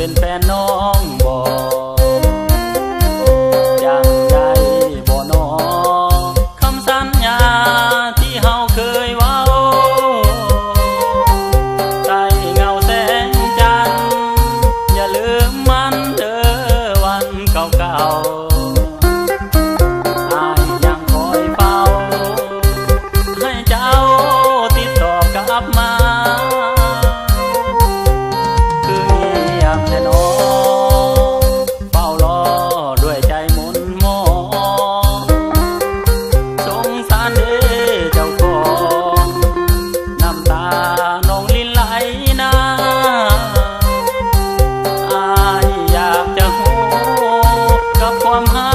เป็นแฟนน้องบ่ยังได้บ่นอคำสัญญาที่เฮาเคยเว้าใต้เงาแสงจันทร์อย่าลืมมันเด้อวันเก่าๆอ้ายยังคอยเฝ้าให้เจ้าติดต่อกลับมาคือเงียบแน่นอนเฝ้ารอด้วยใจหมุนหมองสงสารเด้เจ้าของน้ำตาน้องลิ้นไหลนาอายอยากจะหูกับความหา